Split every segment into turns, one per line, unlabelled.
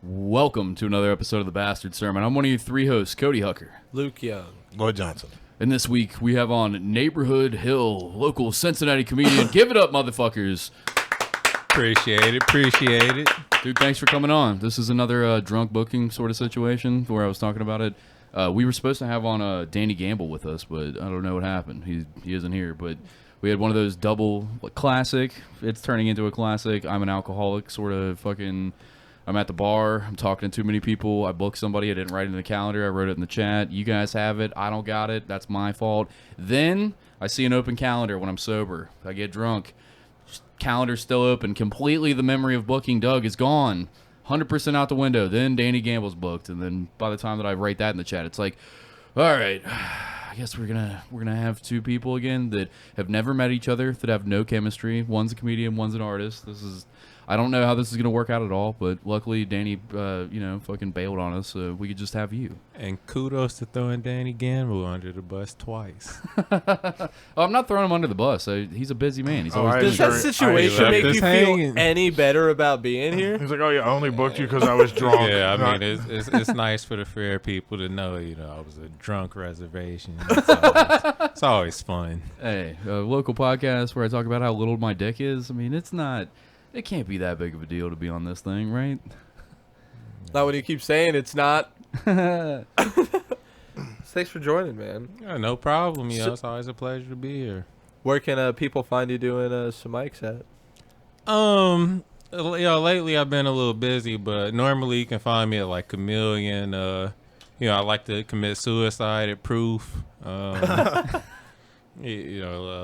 Welcome to another episode of The Bastard Sermon. I'm one of your three hosts, Cody Hucker.
Luke Young.
Lloyd Johnson.
And this week we have on Neighborhood Hill, local Cincinnati comedian. Give it up, motherfuckers.
Appreciate it.
Dude, thanks for coming on. This is another drunk booking sort of situation where I was talking about it. We were supposed to have on Danny Gamble with us, but I don't know what happened. He isn't here, but we had one of those double classic. It's turning into a classic. I'm an alcoholic sort of fucking... I'm at the bar. I'm talking to too many people. I booked somebody. I didn't write it in the calendar. I wrote it in the chat. You guys have it. I don't got it. That's my fault. Then I see an open calendar when I'm sober. I get drunk. Calendar's still open. Completely the memory of booking Doug is gone. 100% out the window. Then Danny Gamble's booked. And then by the time that I write that in the chat, it's like, all right, I guess we're gonna have two people again that have never met each other, that have no chemistry. One's a comedian, one's an artist. I don't know how this is going to work out at all, but luckily Danny, fucking bailed on us, so we could just have you.
And kudos to throwing Danny Gamble under the bus twice.
I'm not throwing him under the bus. He's a busy man. He's always
Does that situation make you feel any better about being here?
He's like, oh yeah, I only booked you because I was drunk.
Yeah, I mean, it's nice for the fair people to know, I was a drunk reservation. It's always fun.
Hey, a local podcast where I talk about how little my dick is. I mean, it can't be that big of a deal to be on this thing, right?
Not when you keep saying it's not. Thanks for joining, man.
Yeah, no problem. It's always a pleasure to be here.
Where can people find you doing some mics at?
Lately I've been a little busy, but normally you can find me at like Chameleon. I like to commit suicide at Proof.
What do you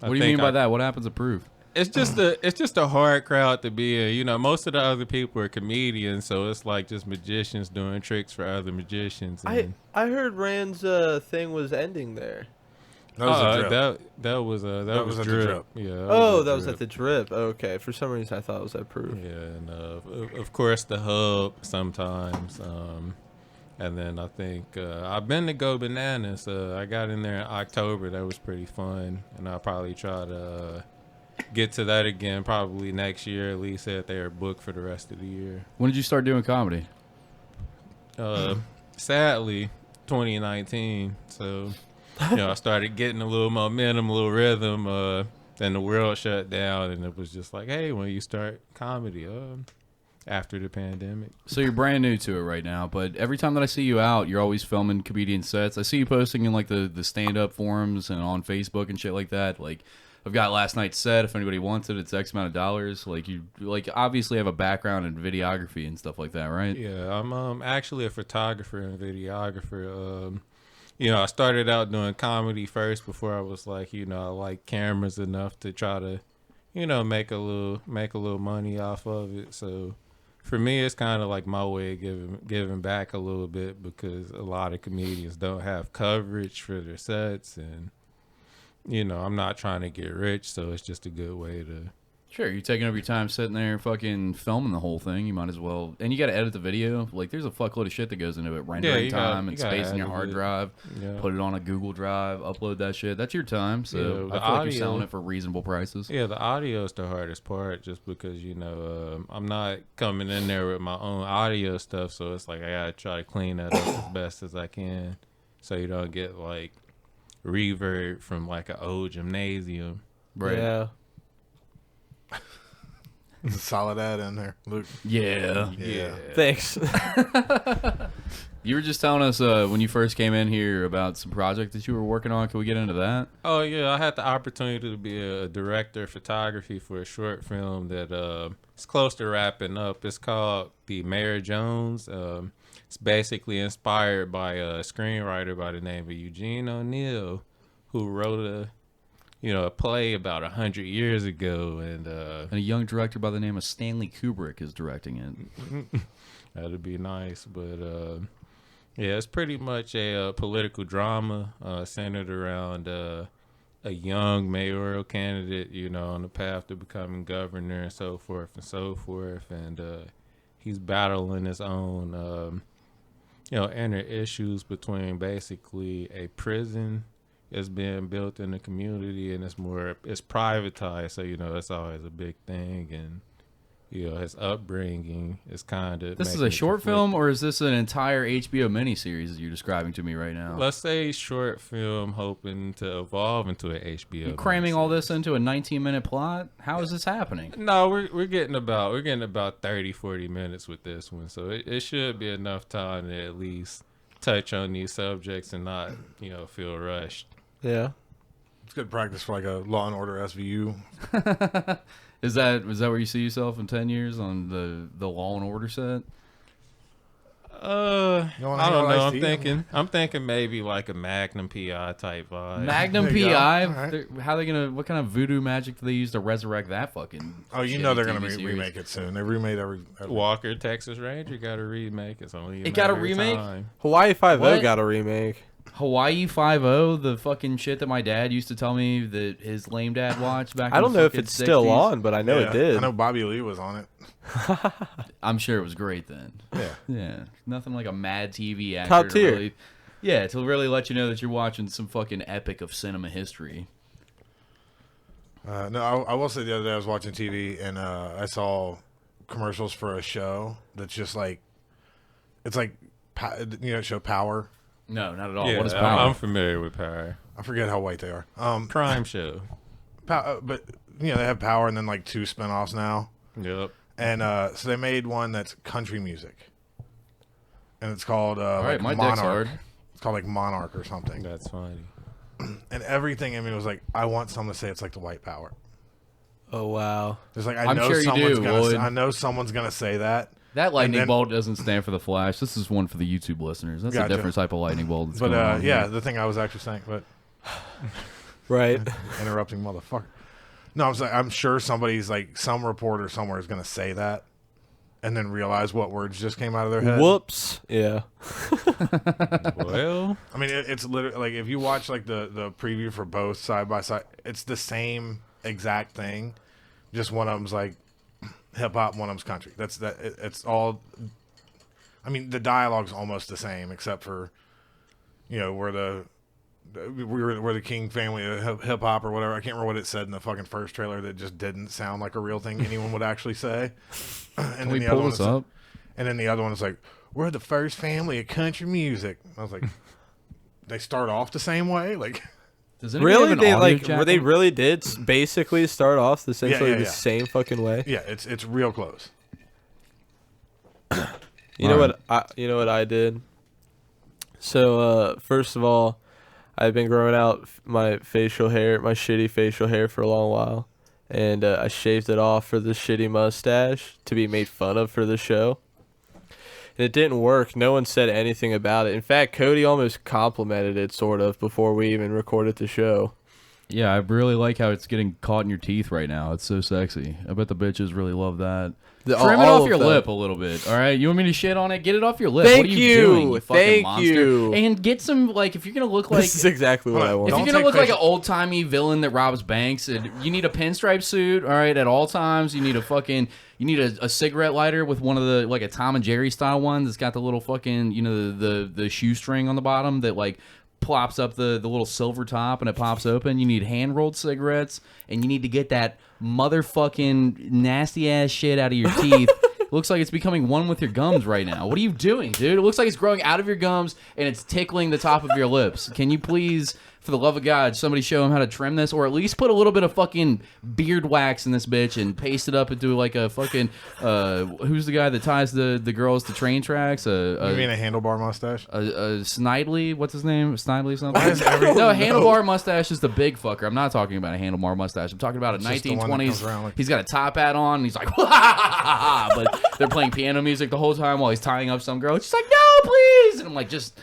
mean by that? What happens at Proof?
It's just a hard crowd to be in. Most of the other people are comedians, so it's like just magicians doing tricks for other magicians. And
I heard Rand's thing was ending there.
That was a drip.
That was
at the Drip.
Yeah.
That was at the Drip. Okay, for some reason I thought it was at Proof.
Yeah, and of course the Hub sometimes. And then I think I've been to Go Bananas. I got in there in October. That was pretty fun, and I'll probably try to get to that again probably next year. At least if they are booked for the rest of the year.
When did you start doing comedy?
Sadly, 2019. So, I started getting a little momentum, a little rhythm. Then the world shut down, and it was just like, hey, when you start comedy? After the pandemic.
So you're brand new to it right now, but every time that I see you out, you're always filming comedian sets. I see you posting in like the stand-up forums and on Facebook and shit like that. Like, I've got last night's set. If anybody wants it, it's X amount of dollars. Like, you obviously have a background in videography and stuff like that, right?
Yeah, I'm actually a photographer and videographer. I started out doing comedy first before I was like, I like cameras enough to try to, make a little money off of it. So for me, it's kind of like my way of giving back a little bit, because a lot of comedians don't have coverage for their sets, and I'm not trying to get rich, so it's just a good way to.
Sure, you're taking up your time sitting there fucking filming the whole thing. You might as well. And you got to edit the video. Like, there's a fuckload of shit that goes into it. Rendering time and space in your hard drive. Yeah. Put it on a Google Drive. Upload that shit. That's your time. So I feel like you're selling it for reasonable prices.
Yeah, the audio is the hardest part, just because, I'm not coming in there with my own audio stuff. So it's like I got to try to clean that up as best as I can, so you don't get, like, reverb from, like, an old gymnasium.
Right.
Yeah.
There's a solid ad in there, Luke.
Yeah.
Thanks.
You were just telling us when you first came in here about some project that you were working on. Can we get into that?
Oh, yeah. I had the opportunity to be a director of photography for a short film that it's close to wrapping up. It's called The Mayor Jones. It's basically inspired by a screenwriter by the name of Eugene O'Neill, who wrote a play about 100 years ago, and
a young director by the name of Stanley Kubrick is directing it.
That'd be nice, but it's pretty much a political drama centered around a young mayoral candidate, on the path to becoming governor and so forth and so forth, and he's battling his own, inner issues between basically a prison is being built in the community, and it's privatized, so it's always a big thing, and his upbringing is kind of.
This is a short film, or is this an entire HBO miniseries you're describing to me right now?
Let's say short film, hoping to evolve into an HBO.
You cramming all this into a 19-minute plot? How is this happening?
No, we're getting about 30, 40 minutes with this one, so it should be enough time to at least touch on these subjects and not feel rushed.
Yeah.
It's good practice for like a Law and Order SVU.
Is that where you see yourself in 10 years on the Law and Order set?
I don't know. I'm thinking maybe like a Magnum PI type vibe.
Magnum
There you go.
PI?
All right.
How they gonna? What kind of voodoo magic do they use to resurrect that fucking?
Oh, you know they're gonna
shitty TV series?
remake it soon. They remade every
Walker, Texas Ranger got a remake. It's only
It got a
matter of
remake?
time.
Hawaii 5-0
What?
got a remake.
Hawaii 5-0, the fucking shit that my dad used to tell me that his lame dad watched back.
I
in
don't
the
know if
fucking
it's still
60s.
on, but I know it did.
I know Bobby Lee was on it.
I'm sure it was great then.
Yeah.
Yeah, nothing like a Mad TV actor.
Top
to
tier.
Really, yeah, to really let you know that you're watching some fucking epic of cinema history.
No, I will say the other day I was watching TV and I saw commercials for a show that's just like, it's like, show Power.
No, not at all.
Yeah,
What is Power?
I'm familiar with Power.
I forget how white they are.
Crime show.
But they have Power and then like 2 spinoffs now.
Yep.
And so they made one that's country music, and it's called
all right,
like
my
Monarch.
dick's hard.
It's called like Monarch or something.
That's funny.
And everything in me was like, I want someone to say it's like the White Power.
Oh, wow.
It's like
I'm sure you do, Lloyd.
I know someone's gonna say that.
That lightning
then-
bolt doesn't stand for the Flash. This is one for the YouTube listeners. That's
Gotcha.
a different type of lightning bolt. That's
But
going on
yeah,
here.
the thing I was actually saying, but
Right.
interrupting motherfucker. No, I'm sure somebody's like some reporter somewhere is gonna say that, and then realize what words just came out of their head.
Whoops. Yeah.
Well,
I mean, it's literally like if you watch like the preview for both side by side, it's the same exact thing. Just one of them's like hip hop, one of them's country. It's all. I mean, the dialogue's almost the same except for, where the King family of hip hop or whatever. I can't remember what it said in the fucking first trailer that just didn't sound like a real thing anyone would actually say. And
Can we pull this up?
And then the other one is like, we're the first family of country music. I was like, they start off the same way? Like,
Does anybody
Really?
have an
They
audio
like
jack
they
on?
really did basically start off essentially
yeah.
the same fucking way.
yeah, it's real close.
You know what I did? So first of all, I've been growing out my facial hair, my shitty facial hair for a long while, and I shaved it off for the shitty mustache to be made fun of for the show. And it didn't work. No one said anything about it. In fact, Cody almost complimented it sort of before we even recorded the show.
Yeah, I really like how it's getting caught in your teeth right now. It's so sexy. I bet the bitches really love that. Trim it
all
off
of
your
them.
lip a little bit, all right? You want me to shit on it? Get it off your lip.
Thank
What are you
you.
doing, you fucking
Thank
monster?
you.
And get some, like, if you're going to look like...
This is exactly what I
If
want.
If
Don't
you're going to
take
look like an
facial-
old-timey villain that robs banks, you need a pinstripe suit, all right, at all times. You need a cigarette lighter with one of the, like a Tom and Jerry style one that's got the little fucking, the shoestring on the bottom that, like, plops up the little silver top and it pops open. You need hand-rolled cigarettes, and you need to get that motherfucking nasty-ass shit out of your teeth. Looks like it's becoming one with your gums right now. What are you doing, dude? It looks like it's growing out of your gums and it's tickling the top of your lips. Can you please, for the love of God, somebody show him how to trim this, or at least put a little bit of fucking beard wax in this bitch and paste it up into like a fucking who's the guy that ties the girls to train tracks?
You mean a handlebar mustache?
Snidely, what's his name? Snidely something?
Why is everyone-
No, a handlebar mustache is the big fucker. I'm not talking about a handlebar mustache. I'm talking about a
It's just the one that comes around
1920s.
like-
He's got a top hat on, and he's like, but they're playing piano music the whole time while he's tying up some girl. She's like, no, please. And I'm like, just,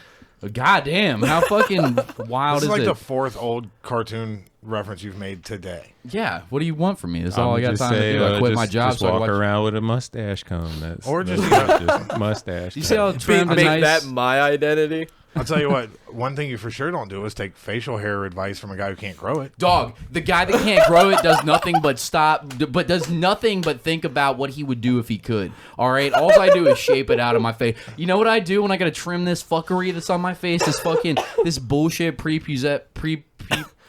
goddamn, how fucking wild
This is
is
like
it?
the 4th old cartoon reference you've made today.
Yeah, what do you want from me? That's all
would
I got
just
time to do. I quit my job,
Just
so I
walk
watch.
around with a mustache comb. That's
Or just,
that's just mustache.
You see how
comb.
trimmed and
Make
nice?
that my identity.
I'll tell you what, one thing you for sure don't do is take facial hair advice from a guy who can't grow it.
Dog, the guy that can't grow it does nothing but does nothing but think about what he would do if he could. All right, all I do is shape it out of my face. You know what I do when I gotta trim this fuckery that's on my face? This bullshit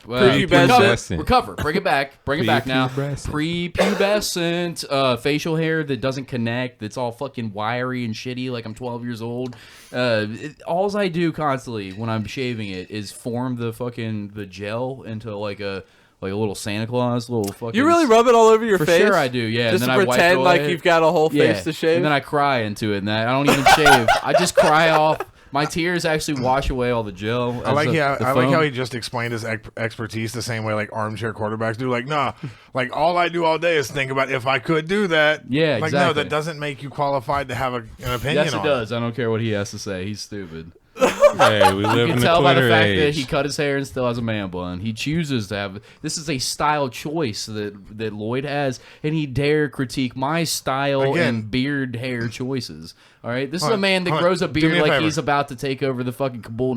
Prepubescent.
Recover. Bring it back. Bring it back now.
Prepubescent.
Prepubescent. Facial hair that doesn't connect. That's all fucking wiry and shitty. Like I'm 12 years old. All I do constantly when I'm shaving it is form the gel into like a little Santa Claus, little fucking.
You really rub it all over your face?
For sure I do, yeah.
Just
and then
to
I wipe
pretend
it
like
away.
you've got a whole face to shave?
And then I cry into it, and I don't even shave. I just cry off. My tears actually wash away all the gel.
I like how he just explained his expertise the same way like armchair quarterbacks do. Like, nah, like all I do all day is think about if I could do that.
Yeah,
like,
exactly.
no, that doesn't make you qualified to have an opinion
Yes, it
on
does. I don't care what he has to say. He's stupid.
Hey, we live
You
in
can
the
tell by the
Twitter
fact
age.
that he cut his hair and still has a man bun. He chooses to have. This is a style choice that Lloyd has, and he dare critique my style and beard hair choices. All right, this is a man that grows a beard like he's about to take over the fucking Kabul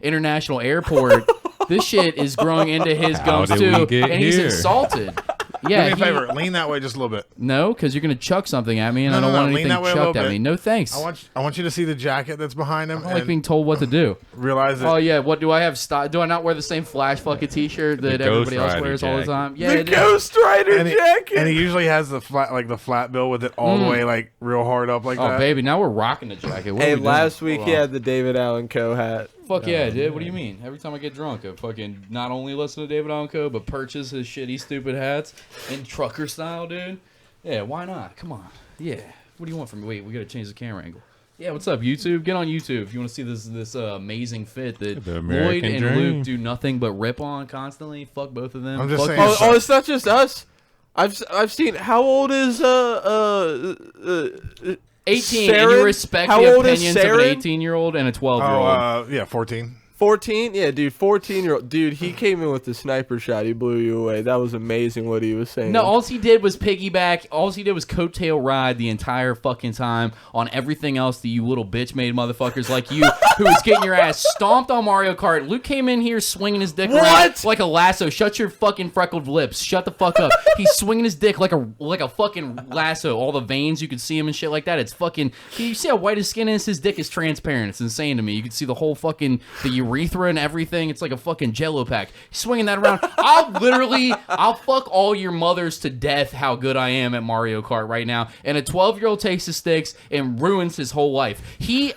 International Airport. This shit is growing into his gums too, and he's insulted. Yeah,
do me a favor, lean that way just a little bit.
No, because you're gonna chuck something at me, and I don't want anything chucked at me. No thanks.
I want you to see the jacket that's behind him.
I don't like being told what to do.
Realize that.
Oh yeah, what do I have? Do I not wear the same Flash fucking T-shirt that everybody else wears all the time? Yeah,
the Ghost Rider jacket.
And he usually has the flat bill with it all the way like real hard up like that.
Oh baby, now we're rocking the jacket. What
Hey,
are we
last
doing?
week he had the David Allen Coe hat.
Fuck yeah, dude. What do you mean? Every time I get drunk, I fucking not only listen to David Allen Coe, but purchase his shitty, stupid hats in trucker style, dude. Yeah, why not? Come on. Yeah. What do you want from me? Wait, we gotta change the camera angle. Yeah, what's up, YouTube? Get on YouTube if you want to see this amazing fit that Lloyd and Luke do nothing but rip on constantly. Fuck both of them.
I'm just saying.
Oh, it's not just us. I've seen. How old is
18,
Saren?
and you respect
How
the
old is
opinions of an
Saren?
18-year-old and a 12-year-old.
Yeah, 14.
14? Yeah, dude, 14-year-old. Dude, he came in with the sniper shot. He blew you away. That was amazing what he was saying.
No, all he did was piggyback. All he did was coattail ride the entire fucking time on everything else that you little bitch-made motherfuckers like you who was getting your ass stomped on Mario Kart. Luke came in here swinging his dick around like a lasso. Shut your fucking freckled lips. Shut the fuck up. He's swinging his dick like a fucking lasso. All the veins, you can see him and shit like that. It's fucking... You see how white his skin is? His dick is transparent. It's insane to me. You can see the whole fucking... the urethra and everything. It's like a fucking Jello pack. He's swinging that around. I'll fuck all your mothers to death how good I am at Mario Kart right now. And a 12-year-old takes his sticks and ruins his whole life. He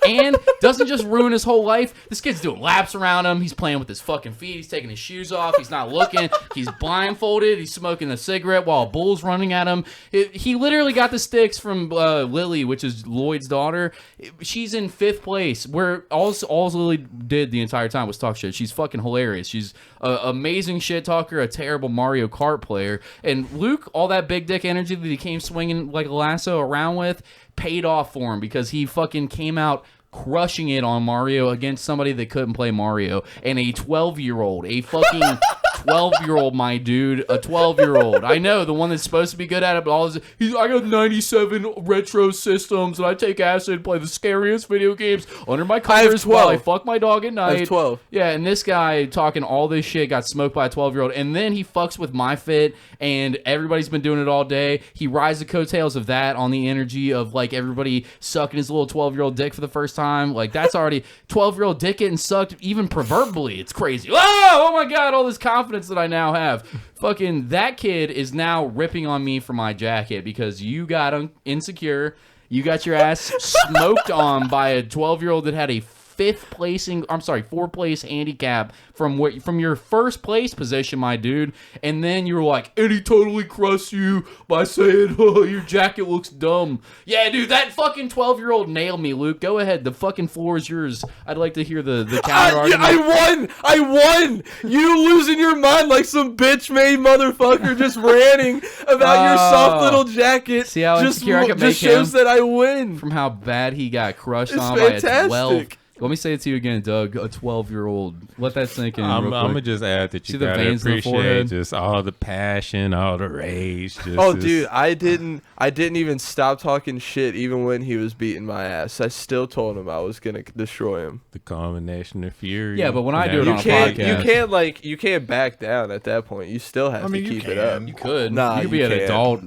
doesn't just ruin his whole life. This kid's doing laps around him. He's playing with his fucking feet. He's taking his shoes off. He's not looking. He's blindfolded. He's smoking a cigarette while a bull's running at him. He literally got the sticks from Lily, which is Lloyd's daughter. She's in 5th place, where all Lily did the entire time was talk shit. She's fucking hilarious. She's an amazing shit talker, a terrible Mario Kart player. And Luke, all that big dick energy that he came swinging like a lasso around with, paid off for him because he fucking came out crushing it on Mario against somebody that couldn't play Mario. And a 12-year-old, a fucking 12-year-old, my dude, a 12-year-old. I know, the one that's supposed to be good at it, but I got 97 retro systems, and I take acid and play the scariest video games under my covers while I fuck my dog at night.
I have 12.
Yeah, and this guy talking all this shit got smoked by a 12-year-old, and then he fucks with my fit, and everybody's been doing it all day. He rides the coattails of that on the energy of, like, everybody sucking his little 12-year-old dick for the first time. Like, that's already 12-year-old dick getting sucked, even proverbially. It's crazy. Oh my God, all this confidence that I now have. Fucking that kid is now ripping on me for my jacket because you got insecure. You got your ass smoked on by a 12-year-old that had a 4th place handicap from your first place position, my dude. And then you were like, and he totally crushed you by saying, oh, your jacket looks dumb. Yeah, dude, that fucking 12-year-old nailed me, Luke. Go ahead. The fucking floor is yours. I'd like to hear the counter argument.
I won! You losing your mind like some bitch-made motherfucker just ranting about your soft little jacket.
See how insecure I can make
just shows that I win.
From how bad he got crushed
It's
on
fantastic.
by a 12. Let me say it to you again, Doug. A 12-year-old. Let that sink in.
I'm gonna just add that you gotta appreciate just all the passion, all the rage.
Dude, I didn't even stop talking shit even when he was beating my ass. I still told him I was gonna destroy him.
The combination of fury.
Yeah, but when I do it on a podcast,
you can't back down at that point. You still have to keep it up.
You could.
Nah,
you could be an adult.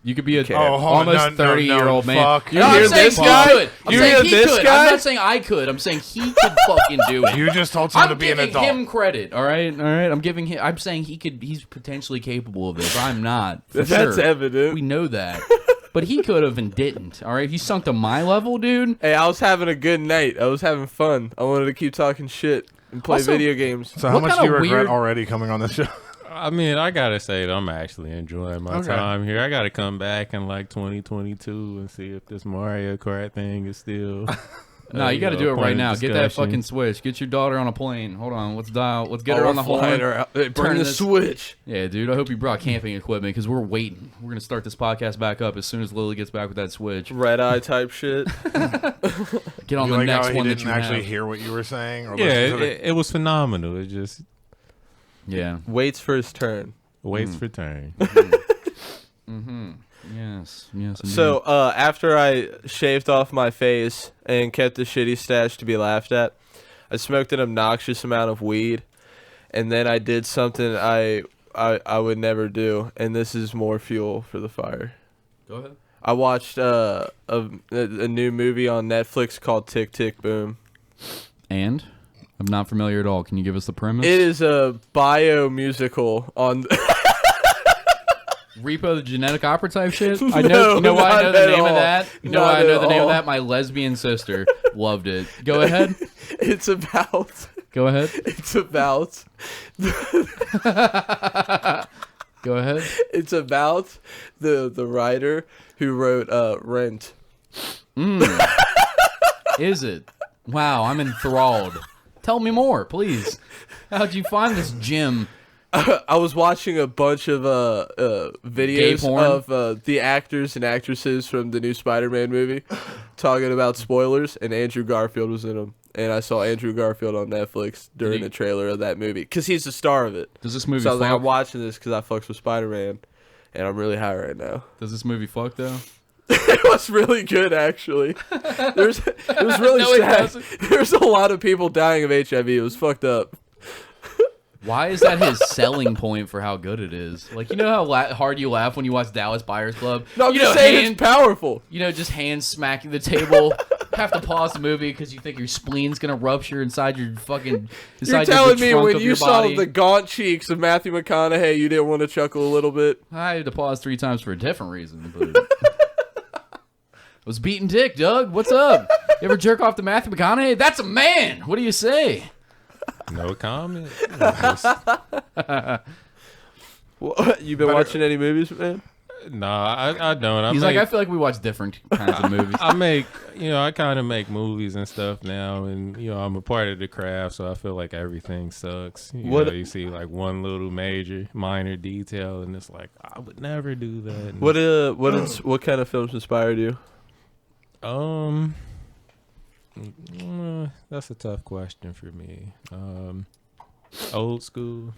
You could be a
almost
30-year-old man.
Fuck.
You hear this guy?
I'm not saying I could. I'm saying saying he could fucking do it.
You just told someone
I'm
to be an
giving
adult.
him credit. All right. I'm saying he's potentially capable of this. I'm not. For
That's
sure.
evident.
We know that. But he could have and didn't. All right. He sunk to my level, dude.
Hey, I was having a good night. I was having fun. I wanted to keep talking shit and play
Also-
video games.
So how
What
much do
kinda
you regret
weird-
already coming on this show?
I mean, I gotta say that I'm actually enjoying my time here. I gotta come back in like 2022 and see if this Mario Kart thing is still.
No, you got to do it
point
right
of
now. Get that
discussion.
fucking Switch. Get your daughter on a plane. Hold on. Let's dial. Let's get her on the
Flying
horn.
her out. Bring
Turning
the
this-
Switch.
Yeah, dude. I hope you brought camping equipment because we're waiting. We're gonna start this podcast back up as soon as Lily gets back with that Switch.
Red eye type shit.
Get on
You
the
like
next
how he
one that
didn't
you
actually
have.
hear what you were saying? Or
Yeah,
listen to the-
it was phenomenal. It just
Yeah.
Waits for his turn.
waits for turn.
Yes. Yes. Indeed.
So after I shaved off my face and kept the shitty stash to be laughed at, I smoked an obnoxious amount of weed, and then I did something I would never do, and this is more fuel for the fire.
Go ahead.
I watched a new movie on Netflix called Tick Tick Boom.
And I'm not familiar at all. Can you give us the premise?
It is a bio musical on.
Repo the Genetic Opera type shit. I know.
No,
You know why I know
not
the
at
name of
all.
that? You know
Not
why I know
at
the name of
all.
that? My lesbian sister loved it. Go ahead.
It's about.
Go ahead.
It's about.
Go ahead.
It's about the writer who wrote Rent.
Is it? Wow, I'm enthralled. Tell me more, please. How'd you find this gem?
I was watching a bunch of videos
porn?
of the actors and actresses from the new Spider-Man movie talking about spoilers, and Andrew Garfield was in them. And I saw Andrew Garfield on Netflix during
he-
the trailer of that movie because he's the star of it.
Does this movie
So I was like,
fuck?
I'm watching this because I fucks with Spider-Man, and I'm really high right now.
Does this movie fuck though?
It was really good, actually. It was really
No, it
sad.
doesn't.
There's a lot of people dying of HIV. It was fucked up.
Why is that his selling point for how good it is? Like, you know how hard you laugh when you watch Dallas Buyers Club?
No, I'm
you
just
know,
saying
hand-
it's powerful.
You know, just hands smacking the table. Have to pause the movie because you think your spleen's gonna rupture inside your fucking.
You're
Inside
telling
the
me
trunk
when
of
you
your
saw
body.
the gaunt cheeks of Matthew McConaughey, you didn't want to chuckle a little bit?
I had to pause 3 times for a different reason, but. I was beating dick, Doug. What's up? You ever jerk off to Matthew McConaughey? That's a man. What do you say?
No comment.
What? You been watching any movies, man?
Nah, I don't.
He's like, I feel like we watch different kinds of movies.
I kind of make movies and stuff now, and I'm a part of the craft, so I feel like everything sucks. You see like one little minor detail, and it's like I would never do that. And,
What kind of films inspired you?
That's a tough question for me. Old school.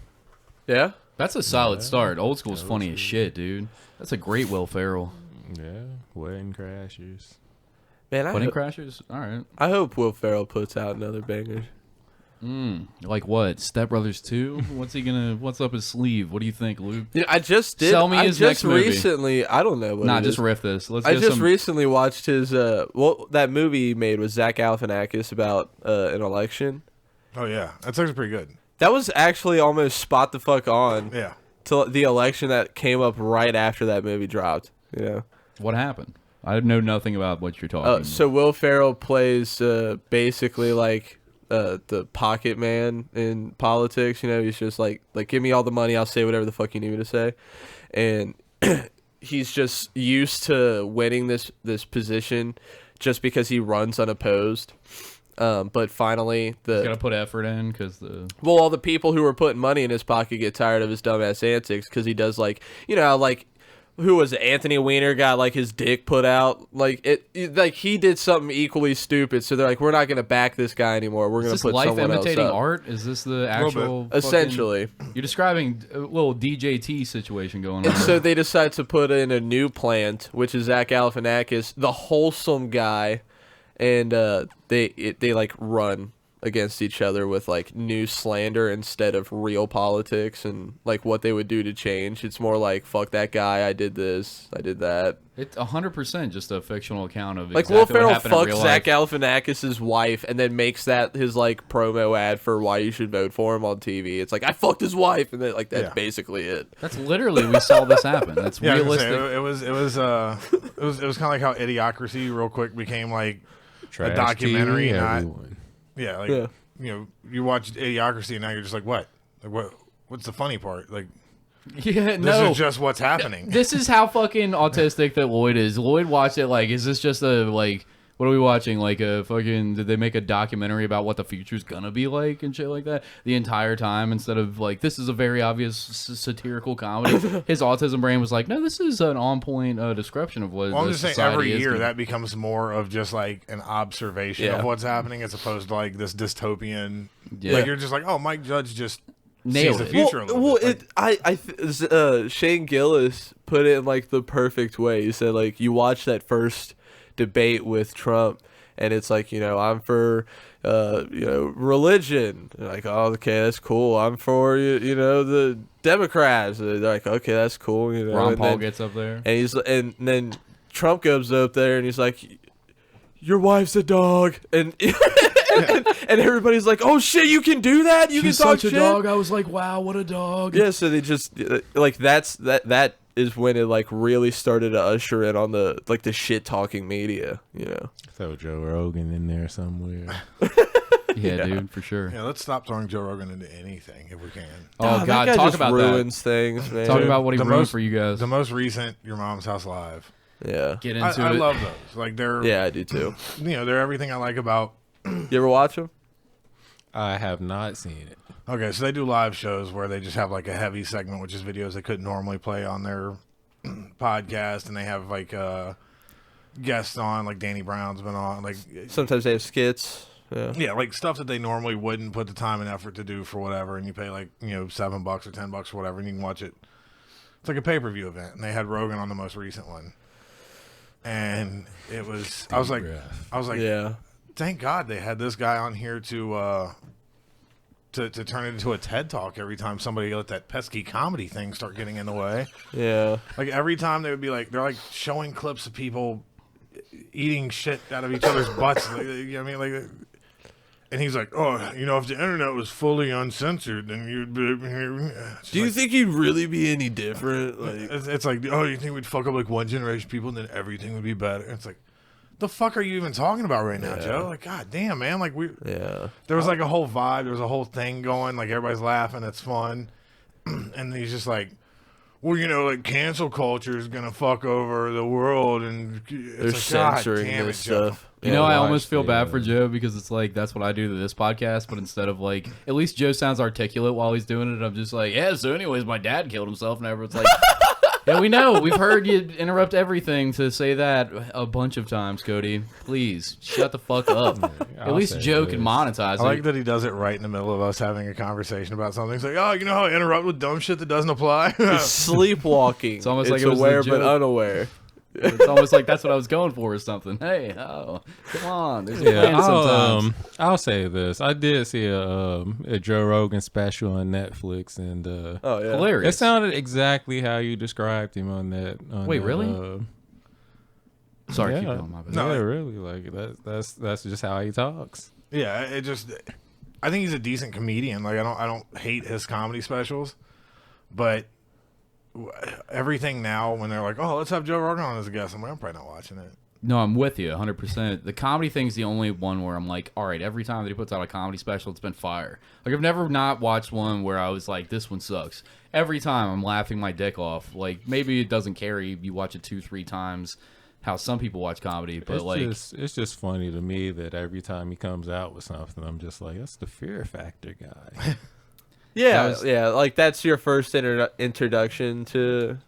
Yeah.
That's a solid start. Old School's funny as shit, dude. That's a great Will Ferrell.
Yeah, Wedding Crashers.
Man,
Wedding Crashers? All right.
I hope Will Ferrell puts out another banger.
Like what? Step Brothers 2? What's up his sleeve? What do you think, Luke?
I just did.
Sell me
I
his
just
next movie.
recently. I don't know what.
Nah,
it
just
is.
riff this. Let's
I
get
just
some.
recently watched his that movie he made with Zach Galifianakis about an election.
Oh yeah, that's actually pretty good.
That was actually almost spot the fuck on
Yeah.
to the election that came up right after that movie dropped. You know.
What happened? I know nothing about what you're talking about.
So Will Ferrell plays basically like the pocket man in politics. You know, he's just like give me all the money, I'll say whatever the fuck you need me to say, and he's just used to winning this position just because he runs unopposed. But finally,
Gotta put effort in because
all the people who were putting money in his pocket get tired of his dumbass antics because he does who was it? Anthony Weiner got like his dick put out, like he did something equally stupid. So they're like, we're not gonna back this guy anymore. We're
is
gonna
this
put
life
someone else
imitating
up.
art? Is this the actual? fucking-
Essentially.
You're describing a little DJT situation going on.
And so they decide to put in a new plant, which is Zach Galifianakis, the wholesome guy, and they like run against each other with like new slander instead of real politics and like what they would do to change. It's more like, fuck that guy, I did this, I did that.
It's 100% just a fictional account of
like
exactly
Will
what
Ferrell
happened in
fucks
real
Zach
life.
Galifianakis' wife and then makes that his like promo ad for why you should vote for him on TV. It's like, I fucked his wife, and then like that's
Yeah.
basically it.
That's literally, we saw this happen. That's
Yeah, I was
realistic.
gonna say, it was kind of like how Idiocracy real quick became like
Trash
documentary,
TV,
not-
everyone.
yeah, like
Yeah.
you know, you watch Idiocracy and now you're just like, what? Like, what's the funny part? Like,
Yeah,
this
no.
is just what's happening.
This is how fucking autistic that Lloyd is. Lloyd watched it like, is this just a, like, what are we watching? Like a fucking, did they make a documentary about what the future's gonna be like and shit like that the entire time instead of like, this is a very obvious satirical comedy? His autism brain was like, no, this is an on-point description of what
Well, I'm
the
just saying
society
every
is
year
gonna-
that becomes more of just like an observation
Yeah.
of what's happening as opposed to like this dystopian.
Yeah.
Like you're just like, oh, Mike Judge just
Nailed
sees the
it.
future a little
Well,
bit.
Shane Gillis put it in like the perfect way. He said like, you watch that first debate with Trump and it's like, you know, I'm for religion. They're like, oh, okay, that's cool. I'm for you know, the Democrats. They're like, okay, that's cool. You know,
Ron
and
Paul
then,
gets up there.
and then Trump goes up there and he's like, your wife's a dog, and and everybody's like, oh shit, you can do that? You
She's
can talk
such
shit?
a dog. I was like, wow, what a dog.
Yeah, so they just like that is when it like really started to usher in on the like the shit talking media, you know.
Throw Joe Rogan in there somewhere.
Yeah, dude, for sure.
Yeah, let's stop throwing Joe Rogan into anything if we can.
Oh,
that
God,
guy
talk
just
about
ruins things, man.
that. Talk about what he
The
ruined
most-
for you guys.
The most recent, Your Mom's House Live.
Yeah,
Get
I
into it.
love those. Like they're,
yeah, I do too.
you know, they're everything I like about.
You ever watch him?
I have not seen it.
Okay, so they do live shows where they just have like a heavy segment, which is videos they couldn't normally play on their podcast, and they have like guests on, like Danny Brown's been on, like
Sometimes they have skits.
yeah, like stuff that they normally wouldn't put the time and effort to do for whatever, and you pay like, you know, $7 or $10 or whatever, and you can watch it. It's like a pay-per-view event, and they had Rogan on the most recent one, and it was I was like,
Yeah.
thank God they had this guy on here to turn it into a TED Talk every time somebody let that pesky comedy thing start getting in the way.
Yeah.
Like every time they would be like, they're like showing clips of people eating shit out of each other's butts. Like, you know what I mean? Like, and he's like, oh, you know, if the internet was fully uncensored, then you'd be.
Do you think he'd really be any different? Like,
It's like, oh, you think we'd fuck up like one generation of people and then everything would be better? It's like, the fuck are you even talking about right now, Joe? Like, god damn, man. Like
yeah.
there was like a whole vibe. There was a whole thing going. Like everybody's laughing. It's fun. And he's just like, well, you know, like cancel culture is gonna fuck over the world, and
They're
it's like, God
censoring
damn
this
it, Joe.
stuff.
You know, I almost
watched
feel
the,
bad for Joe because it's like that's what I do to this podcast, but instead of like, at least Joe sounds articulate while he's doing it. I'm just like, yeah. So, anyways, my dad killed himself, and everyone's like, yeah, we know. We've heard you interrupt everything to say that a bunch of times, Cody. Please shut the fuck up. At
I'll
least
say
Joe
this.
can monetize
I like
it.
that he does it right in the middle of us having a conversation about something. He's like, oh, you know how I interrupt with dumb shit that doesn't apply?
It's sleepwalking.
It's almost like it was the
aware but
joke.
unaware.
It's almost like that's what I was going for or something. Hey, oh, come on. There's a
Yeah,
plan sometimes.
I'll say this. I did see a Joe Rogan special on Netflix, and
Oh yeah.
it
Hilarious.
sounded exactly how you described him on that.
Wait, really? Sorry, keep
yeah.
going, my bad.
No,
yeah, really. Like that's just how he talks.
Yeah, it just. I think he's a decent comedian. Like I don't hate his comedy specials, but everything now when they're like, oh, let's have Joe Rogan on as a guest, I'm like, I'm probably not watching it.
No, I'm with you 100%. The comedy thing's the only one where I'm like, all right, every time that he puts out a comedy special, it's been fire. Like, I've never not watched one where I was like, this one sucks. Every time I'm laughing my dick off. Like, maybe it doesn't carry. You watch it 2-3 times, how some people watch comedy, but
It's just funny to me that every time he comes out with something, I'm just like, that's the Fear Factor guy.
Yeah,
That was-
yeah. Like that's your first introduction to.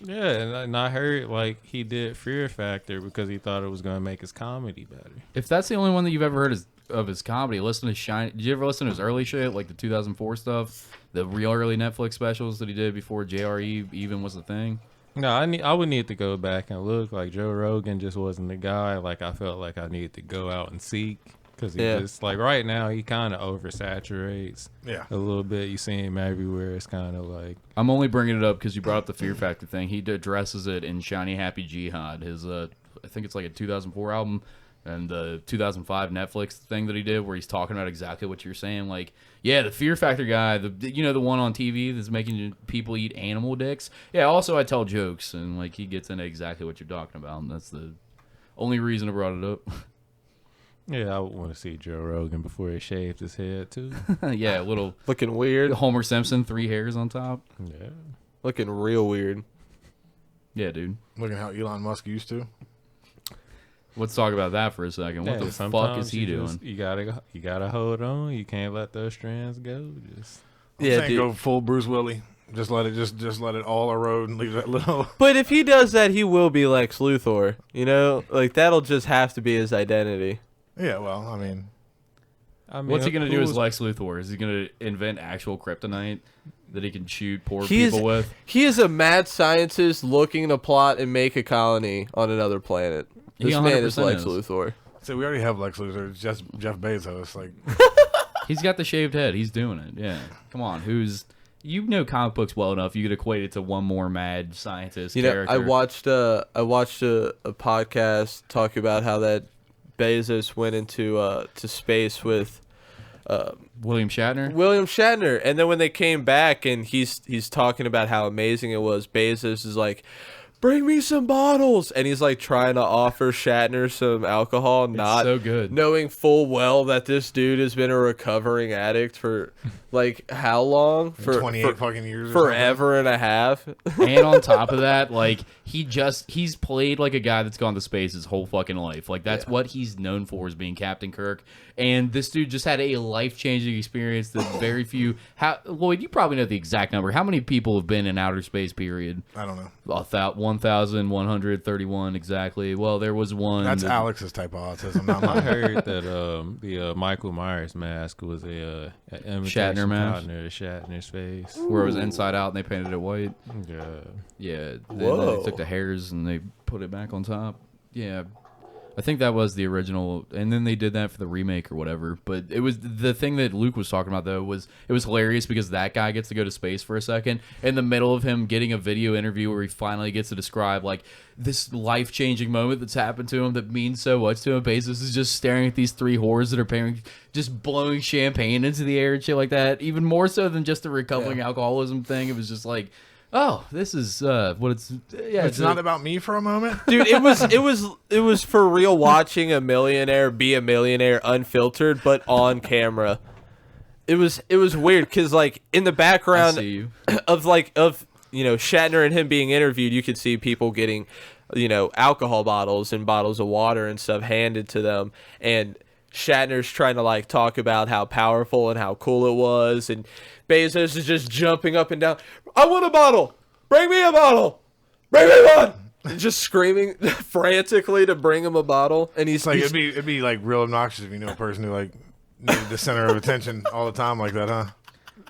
Yeah, and I heard like he did Fear Factor because he thought it was gonna make his comedy better.
if that's the only one that you've ever heard of his comedy, listen to Shine. Did you ever listen to his early shit, like the 2004 stuff? The real early Netflix specials that he did before JRE even was a thing?
No, I would need to go back and look. Like Joe Rogan just wasn't the guy. Like I felt like I needed to go out and seek Because he just, like, right now, he kind of oversaturates
Yeah.
a little bit. You see him everywhere. It's kind of like...
I'm only bringing it up because you brought up the Fear Factor thing. He addresses it in Shiny Happy Jihad, his, I think it's like a 2004 album, and the 2005 Netflix thing that he did where he's talking about exactly what you're saying. Like, yeah, the Fear Factor guy, the one on TV that's making people eat animal dicks. Yeah, also I tell jokes, and, like, he gets into exactly what you're talking about, and that's the only reason I brought it up.
Yeah, I would want to see Joe Rogan before he shaved his head, too.
Yeah, a little
Looking weird.
Homer Simpson, 3 hairs on top.
Yeah.
Looking real weird.
Yeah, dude.
Looking how Elon Musk used to.
Let's talk about that for a second. What
Yeah,
the fuck
sometimes
is he doing?
You gotta hold on. You can't let those strands go.
I'm saying go full Bruce Willie. Just let it all erode and leave that little.
But if he does that, he will be Lex Luthor. You know, like that'll just have to be his identity.
Yeah, well, I mean,
What's he gonna do as Lex Luthor? Is he gonna invent actual kryptonite that he can shoot poor people with?
He is a mad scientist looking to plot and make a colony on another planet. This man is Lex Luthor.
So we already have Lex Luthor. It's just Jeff Bezos. Like,
He's got the shaved head. He's doing it. Yeah. Come on. You know comic books well enough. You could equate it to one more mad scientist character.
I watched a podcast talking about how that Bezos went into to space with
William
Shatner, and then when they came back and he's talking about how amazing it was, Bezos is like, bring me some bottles, and he's like trying to offer Shatner some alcohol, not
so good,
knowing full well that this dude has been a recovering addict for like how long? For
28 fucking years,
forever and a half.
And on top of that, like he's played like a guy that's gone to space his whole fucking life. Like that's what he's known for, is being Captain Kirk. And this dude just had a life-changing experience that very few... Lloyd, you probably know the exact number. How many people have been in outer space, period?
I don't know.
1,131 exactly. Well, there was one...
That's Alex's type of autism, not mine.
I heard that the Michael Myers mask was a
Shatner mask
to Shatner's face.
Where it was inside out and they painted it white.
Yeah.
Yeah. Then they took the hairs and they put it back on top. Yeah. I think that was the original, and then they did that for the remake or whatever. But it was the thing that Luke was talking about, though, was it was hilarious because that guy gets to go to space for a second in the middle of him getting a video interview where he finally gets to describe like this life-changing moment that's happened to him that means so much to him. Bezos is just staring at these 3 whores that are just blowing champagne into the air and shit like that. Even more so than just the recovering alcoholism thing. It was just like, oh, this is what it's. Yeah,
it's not about me for a moment,
dude. It was for real watching a millionaire be a millionaire unfiltered, but on camera. It was weird because like in the background of Shatner and him being interviewed, you could see people getting alcohol bottles and bottles of water and stuff handed to them, and Shatner's trying to like talk about how powerful and how cool it was, and Bezos is just jumping up and down. I want a bottle. Bring me a bottle. Bring me one. And just screaming frantically to bring him a bottle, and he's like,
it'd be like real obnoxious if you knew a person who like needed the center of attention all the time like that, huh?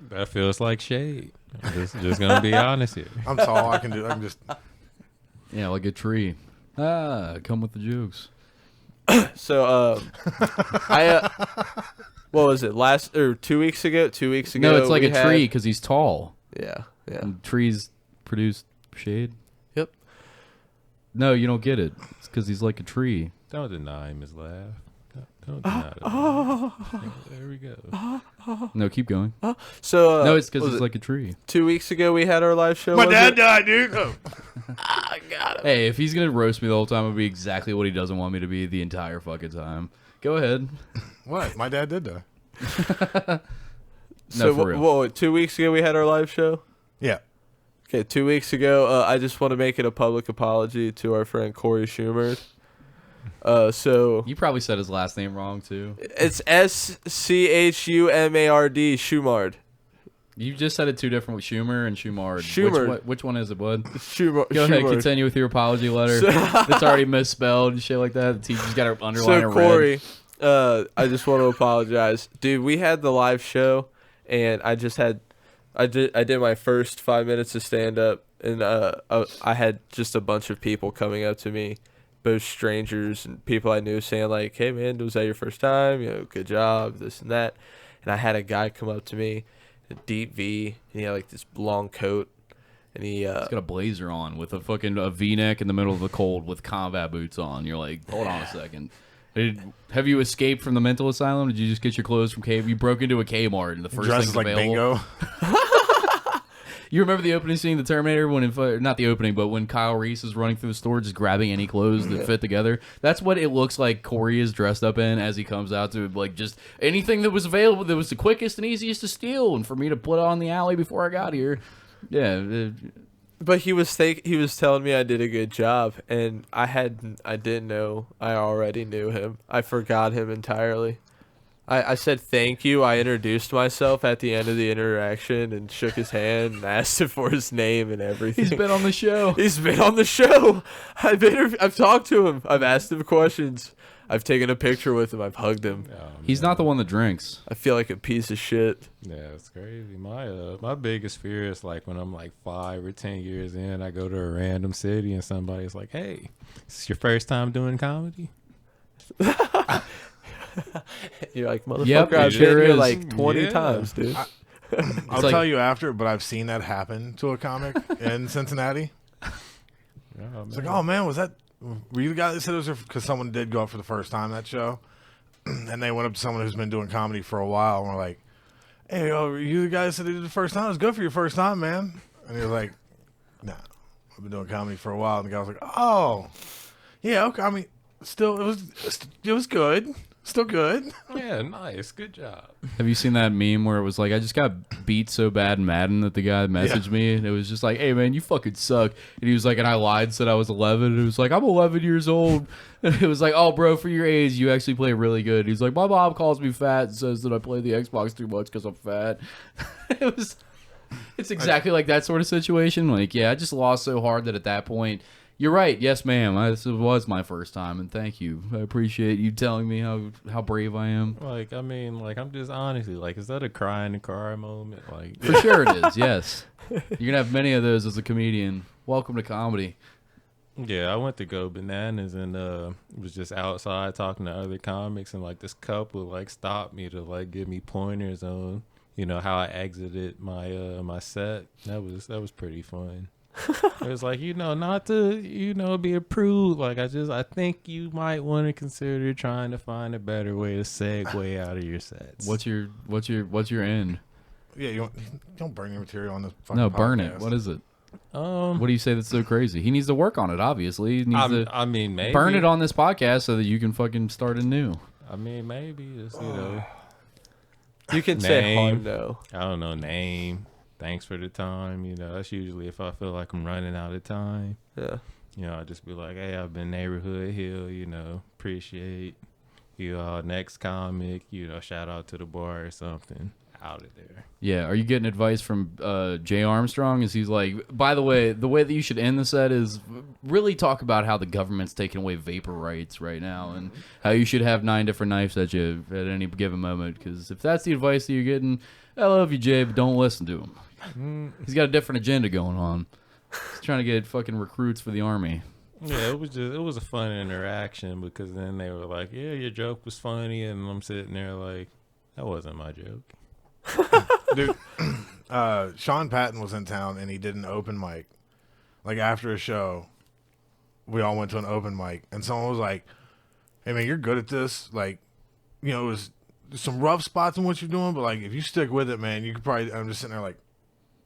That feels like shade. I'm just gonna be honest here.
I'm tall. I can just.
Yeah, like a tree. Come with the jokes.
So, what was it? 2 weeks ago? 2 weeks ago.
No, it's like a tree because he's tall.
Yeah.
And trees produce shade.
Yep.
No, you don't get it. It's because he's like a tree.
Don't deny him his laugh. Don't deny it. There we go.
No, keep going.
So
no, it's because he's like a tree.
2 weeks ago we had our live show.
My dad died, dude. Oh.
I got him.
Hey, if he's gonna roast me the whole time, it'll be exactly what he doesn't want me to be the entire fucking time. Go ahead.
What? My dad did die.
So for real. 2 weeks ago we had our live show.
Yeah.
Okay, 2 weeks ago, I just want to make it a public apology to our friend Corey Schubert. So
you probably said his last name wrong too.
It's Schumard. Schumard.
You just said it 2 different with Schumer and Schumard.
Schumard.
Which one is it, bud?
Schumard.
Go ahead, continue with your apology letter. It's already misspelled and shit like that. The teacher's got to underline it.
So Corey, I just want to apologize, dude. We had the live show, and I did my first 5 minutes of stand up, and I had just a bunch of people coming up to me both strangers and people I knew saying like, "Hey man, was that your first time? Good job, this and that." And I had a guy come up to me, a deep V, and he had like this long coat, and he's
got a blazer on with a V-neck in the middle of the cold with combat boots on. You're like, hold on a second. Have you escaped from the mental asylum? Did you just get your clothes from You broke into a Kmart and the first
Dresses
thing
like
available.
Bingo.
You remember the opening scene of The Terminator not the opening, but when Kyle Reese is running through the store just grabbing any clothes that fit together? That's what it looks like Corey is dressed up in as he comes out to like just anything that was available that was the quickest and easiest to steal and for me to put on the alley before I got here. Yeah.
But he was telling me I did a good job, and I didn't know I already knew him. I forgot him entirely. I said thank you. I introduced myself at the end of the interaction and shook his hand and asked him for his name and everything.
He's been on the show.
He's been on the show. I've talked to him. I've asked him questions. I've taken a picture with him. I've hugged him.
Oh,
He's not the one that drinks.
I feel like a piece of shit.
Yeah, it's crazy. My biggest fear is like when I'm like 5 or 10 years in, I go to a random city and somebody's like, "Hey, is this your first time doing comedy?"
You're like, "Motherfucker,
Yep,
I've
sure
been here
is.
like 20
Yeah.
times, dude."
I'll
like-
tell you after, but I've seen that happen to a comic in Cincinnati.
Oh,
It's like, oh man, were you the guy that said it was because someone did go up for the first time that show, and they went up to someone who's been doing comedy for a while, and were like, "Hey, were you the guy that said they did the first time? It was good for your first time, man." And he was like, "Nah, I've been doing comedy for a while." And the guy was like, "Oh, yeah, okay. I mean, still, it was good, still good."
yeah, nice, good job.
Have you seen that meme where it was like, I just got beat so bad in Madden that the guy messaged me and it was just like, "Hey man, you fucking suck." And he was like, and I lied, said I was 11. And it was like, "I'm 11 years old." And it was like, "Oh bro, for your age, you actually play really good." He's like, "My mom calls me fat and says that I play the Xbox too much because I'm fat." It's exactly like that sort of situation. Like, yeah, I just lost so hard that at that point, you're right. Yes, ma'am. This was my first time, and thank you. I appreciate you telling me how brave I am.
Like, I mean, like, I'm just honestly like, is that a cry in the car moment? Like,
For sure it is, yes. You're going to have many of those as a comedian. Welcome to comedy.
yeah, I went to Go Bananas and was just outside talking to other comics, and like this couple like stopped me to like give me pointers on how I exited my my set. That was pretty fun. It was like, not to, be a prude. Like, I think you might want to consider trying to find a better way to segue out of your sets.
What's your end?
Yeah, you don't burn your material on this. Fucking
No, burn it.
podcast.
What is it?
Um,
What do you say that's so crazy? He needs to work on it, obviously. He needs to
I mean, maybe
burn it on this podcast so that you can fucking start anew.
I mean, maybe just
You can say
Name.
hard no.
I don't know, name. Thanks for the time. That's usually if I feel like I'm running out of time.
Yeah.
I just be like, "Hey, I've been neighborhood hill. Appreciate you all. Next comic. Shout out to the bar or something. Out of there."
Yeah, are you getting advice from Jay Armstrong? Is he's like, by the way that you should end the set is really talk about how the government's taking away vapor rights right now and how you should have 9 different knives at you at any given moment. Because if that's the advice that you're getting, I love you, Jay, but don't listen to him. He's got a different agenda going on. He's trying to get fucking recruits for the army.
Yeah, it was a fun interaction because then they were like, "Yeah, your joke was funny," and I'm sitting there like, "That wasn't my joke."
Dude, Sean Patton was in town and he did an open mic. Like after a show, we all went to an open mic and someone was like, "Hey man, you're good at this. Like, it was some rough spots in what you're doing, but like if you stick with it, man, you could probably." I'm just sitting there like,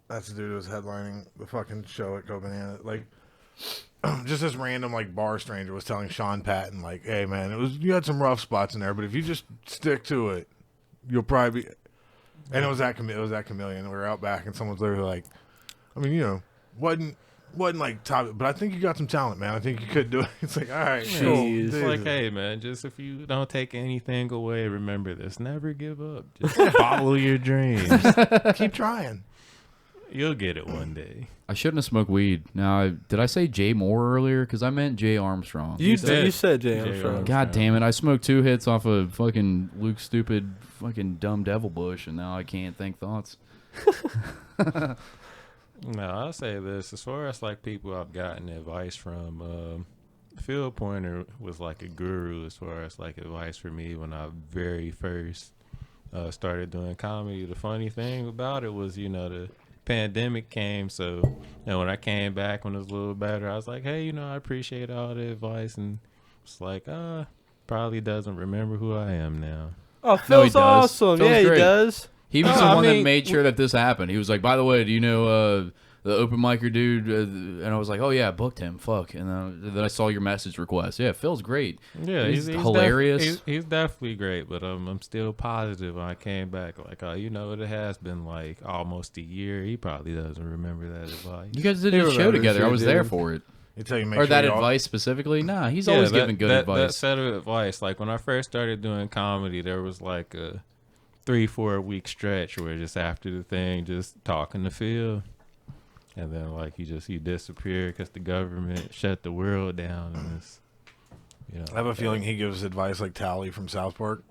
that's the dude who was headlining the fucking show at Go Banana. Like, just this random like bar stranger was telling Sean Patton like, "Hey man, you had some rough spots in there, but if you just stick to it, you'll probably be." And it was that Chameleon. We were out back, and someone's literally like, "I mean, wasn't like top, but I think you got some talent, man. I think you could do it." It's like, all right, cool.
Jeez.
It's like, hey man, just if you don't take anything away, remember this: never give up. Just follow your dreams.
Keep trying.
You'll get it one day.
I shouldn't have smoked weed. Now, did I say Jay Moore earlier? Because I meant Jay Armstrong.
You
did.
said Jay
Jay
Armstrong.
Armstrong.
God damn it. I smoked 2 hits off of fucking Luke's stupid fucking dumb devil bush, and now I can't think thoughts.
No, I'll say this: as far as like people I've gotten advice from, Phil Pointer was like a guru as far as like advice for me when I very first started doing comedy. The funny thing about it was, the pandemic came, so when I came back when it was a little better, I was like, hey, I appreciate all the advice, and it's like, probably doesn't remember who I am now.
Oh, Phil's
does.
awesome.
Phil's
Yeah,
great.
he does.
He was the one that made sure that this happened. He was like, by the way, do you know the open micer dude? And I was like, oh, yeah, I booked him. Fuck. And then I saw your message request. Yeah, Phil's great.
Yeah,
he's hilarious.
He's definitely great, but I'm still positive when I came back. Like, it has been like almost a year. He probably doesn't remember that advice.
You guys did a show together. I was there for it.
They tell you make
Or
sure
that
y'all-
advice specifically? Nah, he's always giving good advice.
That set of advice, like when I first started doing comedy, there was like a 3-4 week stretch where just after the thing, just talking to Phil, and then like he disappeared because the government shut the world down, and it's,
I have a feeling he gives advice like Tally from South Park.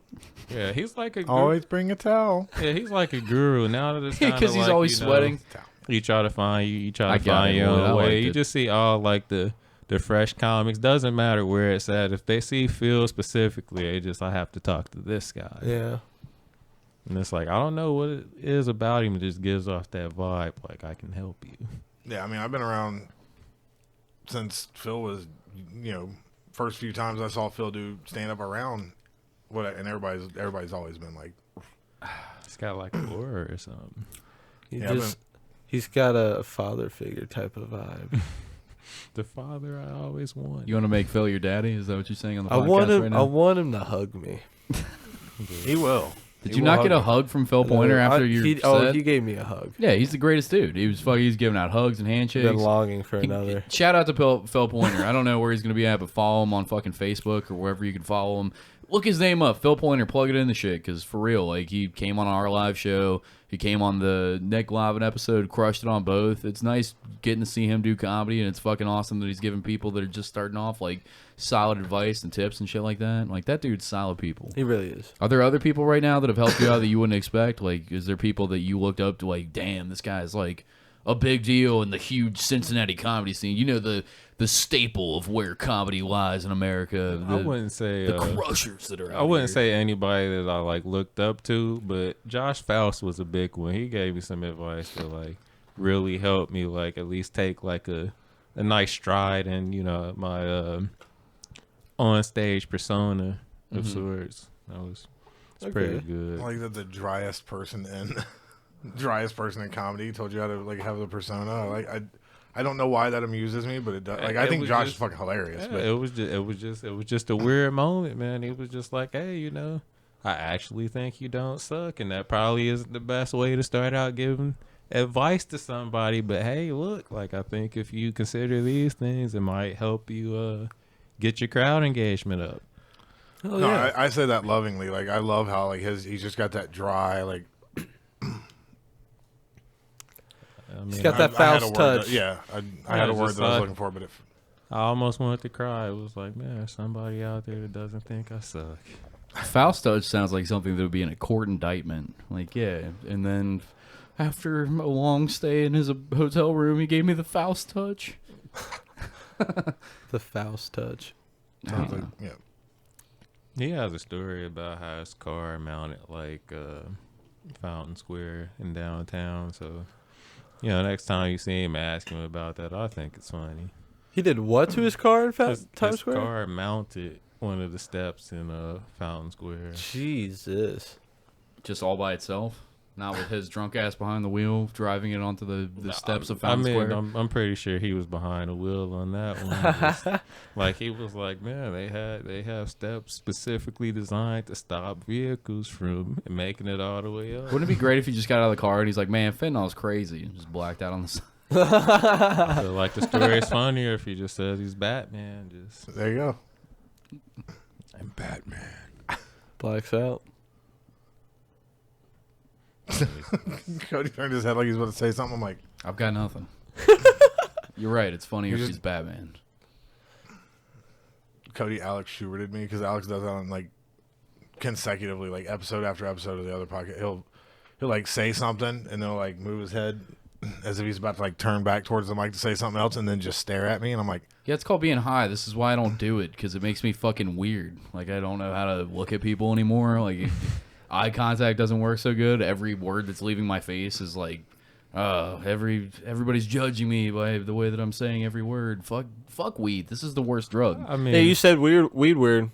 Yeah, he's like a guru.
Always bring a towel.
Yeah, he's like a guru now that it's
Because he's always sweating.
You try to find
I got
find
it,
your
Lloyd. I
own way.
liked
You
it.
just see all like the fresh comics. Doesn't matter where it's at. If they see Phil specifically, I have to talk to this guy.
Yeah.
And it's like, I don't know what it is about him. It just gives off that vibe. Like, I can help you.
Yeah, I mean, I've been around since Phil was, first few times I saw Phil do stand up around. And everybody's always been like,
It's got like an aura or something.
He's got a father figure type of vibe.
The father I always want.
You want to make Phil your daddy? Is that what you're saying on the
I
podcast
want him.
right
I
now?
want him to hug me.
he will.
Did
He
you
will
not
hug
get a
me.
hug from Phil Pointer after your set?
he gave me a hug.
Yeah, he's the greatest dude. He's giving out hugs and handshakes.
Been longing for another.
Shout out to Phil Pointer. I don't know where he's going to be at, but follow him on fucking Facebook or wherever you can follow him. Look his name up, Phil Pointer. Plug it in the shit, because for real, like, he came on our live show. He came on the Nick Live episode, crushed it on both. It's nice getting to see him do comedy, and it's fucking awesome that he's giving people that are just starting off, like, solid advice and tips and shit like that. Like, that dude's solid people.
He really is.
Are there other people right now that have helped you out that you wouldn't expect? Like, is there people that you looked up to, like, damn, this guy's, like, a big deal in the huge Cincinnati comedy scene? You know, the staple of where comedy lies in America.
I wouldn't say
the crushers that are out
I wouldn't
here.
say anybody that I like looked up to, but Josh Faust was a big one. He gave me some advice that like really helped me, like at least take like a nice stride in my on stage persona of sorts. It's pretty good.
Like that the driest person in comedy told you how to like have the persona. Like I don't know why that amuses me, but it does. Like I think Josh is fucking hilarious.
Yeah,
But
it was just a weird moment, man. He was just like, hey, I actually think you don't suck, and that probably isn't the best way to start out giving advice to somebody. But hey, look, like I think if you consider these things, it might help you get your crowd engagement up.
Oh,
no,
yeah.
I say that lovingly. Like I love how like he's just got that dry like.
I mean,
He's got that
I had a
Faust
word
touch.
that- I had a
it's
word
just
that I was
like-
looking for, but
I almost wanted to cry. It was like, man, there's somebody out there that doesn't think I suck.
Faust touch sounds like something that would be in a court indictment. Like, yeah, and then after a long stay in his hotel room, he gave me the Faust touch.
The Faust touch.
sounds like
He has a story about how his car mounted like Fountain Square in downtown. So, next time you see him, ask him about that. I think it's funny.
He did what to his car in Times
His
Square?
car mounted one of the steps in Fountain Square.
Jesus.
Just all by itself? Not with his drunk ass behind the wheel, driving it onto the steps of Fountain Square?
I'm pretty sure he was behind the wheel on that one. Like he was like, man, they have steps specifically designed to stop vehicles from making it all the way up.
Wouldn't it be great if he just got out of the car and he's like, man, fentanyl's crazy, and just blacked out on the side?
I feel like the story is funnier if he just says he's Batman. Just
there you go.
I'm Batman.
Blacks out.
Cody turned his head like he's about to say something. I'm like,
I've got nothing. You're right, it's funny if he's Batman.
Cody Alex Schuberted me because Alex does that on like consecutively, like episode after episode of the other podcast. He'll like say something and they'll like move his head as if he's about to like turn back towards the mic to say something else and then just stare at me. And I'm like,
Yeah, it's called being high. This is why I don't do it, because it makes me fucking weird. Like, I don't know how to look at people anymore. Like, eye contact doesn't work so good. Every word that's leaving my face is like, everybody's judging me by the way that I'm saying every word. Fuck weed. This is the worst drug.
I mean,
Yeah, you said weed weird.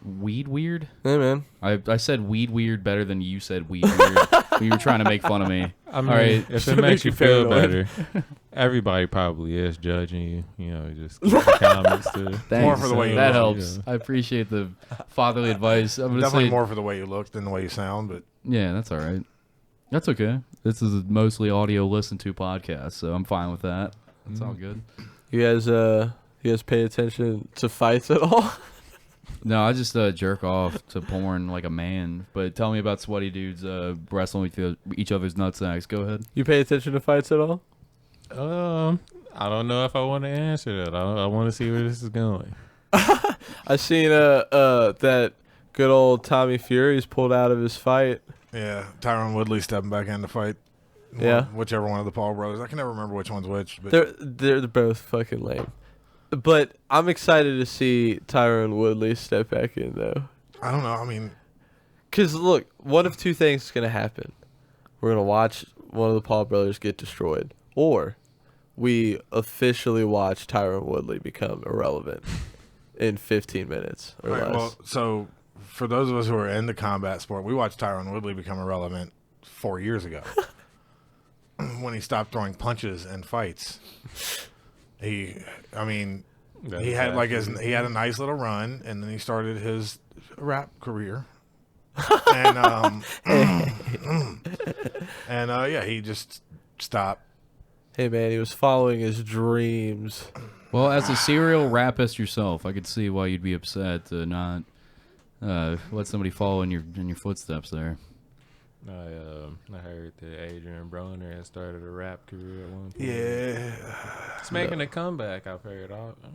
Weed weird?
Hey, man.
I said weed weird better than you said weed weird. You were trying to make fun of me.
I mean,
All right.
if it makes you feel
paranoid.
better, everybody probably is judging you. You know, just keep the comments to
Thanks.
More for the way you
that
look,
helps.
yeah.
I appreciate the fatherly advice. I'm gonna
definitely
say,
more for the way you look than the way you sound. But
Yeah, that's all right. That's okay. This is a mostly audio listen to podcast, so I'm fine with that. That's all good.
You guys pay attention to fights at all?
No, I just jerk off to porn like a man. But tell me about sweaty dudes wrestling with each other's nutsacks. Go ahead.
You pay attention to fights at all?
I don't know if I want to answer that. I want to see where this is going.
I seen that good old Tommy Fury's pulled out of his fight.
yeah, Tyron Woodley stepping back in to fight.
Yeah.
Whichever one of the Paul brothers. I can never remember which one's which. But
They're both fucking lame. But I'm excited to see Tyron Woodley step back in though.
I don't know. I mean,
Cause look, one of two things is gonna happen. We're gonna watch one of the Paul brothers get destroyed, or we officially watch Tyron Woodley become irrelevant in 15 minutes or
all right,
less.
well, so for those of us who are into combat sport, we watched Tyron Woodley become irrelevant 4 years ago when he stopped throwing punches and fights. He had he had a nice little run, and then he started his rap career. And he just stopped.
Hey man, he was following his dreams.
Well, as a serial rapist yourself, I could see why you'd be upset to not let somebody follow in your footsteps there.
I heard that Adrian Broner had started a rap career at one point.
Yeah,
It's making a comeback, I've heard.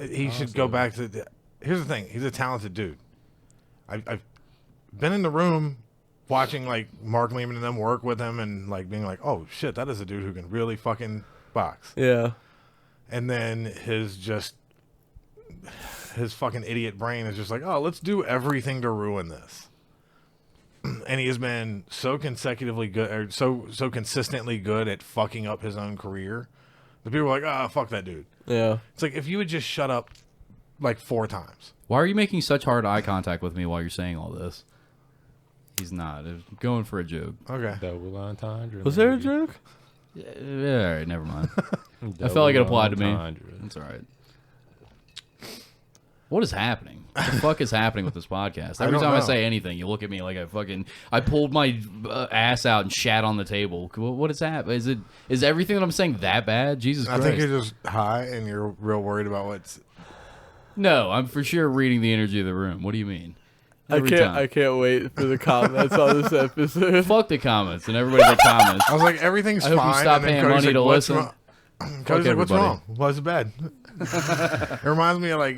he should go back to. Here's the thing: he's a talented dude. I've been in the room watching like Mark Lehman and them work with him, and like being like, "Oh shit, that is a dude who can really fucking box."
Yeah.
And then his fucking idiot brain is just like, "Oh, let's do everything to ruin this." And he has been so consecutively good, or so consistently good at fucking up his own career. The people are like, "Ah, fuck that dude."
Yeah.
It's like, if you would just shut up like 4 times.
Why are you making such hard eye contact with me while you're saying all this? He's not. It was going for a joke.
Okay.
Double entendre.
Was there a
maybe.
joke?
Yeah, all right, never mind. I felt
Double
like it applied to me.
entendre.
That's all right. What is happening? What the fuck is happening with this podcast? Every
don't
time I
know.
say anything, you look at me like I pulled my ass out and shat on the table. What is that? Is everything that I'm saying that bad? Jesus
I
Christ.
think you're just high and you're real worried about what's.
No, I'm for sure reading the energy of the room. What do you mean?
I can't wait for the comments on this episode.
Fuck the comments and everybody that comments.
I was like, everything's
I hope you
fine.
stop
and then
paying
Cody's
money to
"What's
listen."
wrong?" Cody's like, "What's
everybody.
wrong? Why is it bad?" It reminds me of like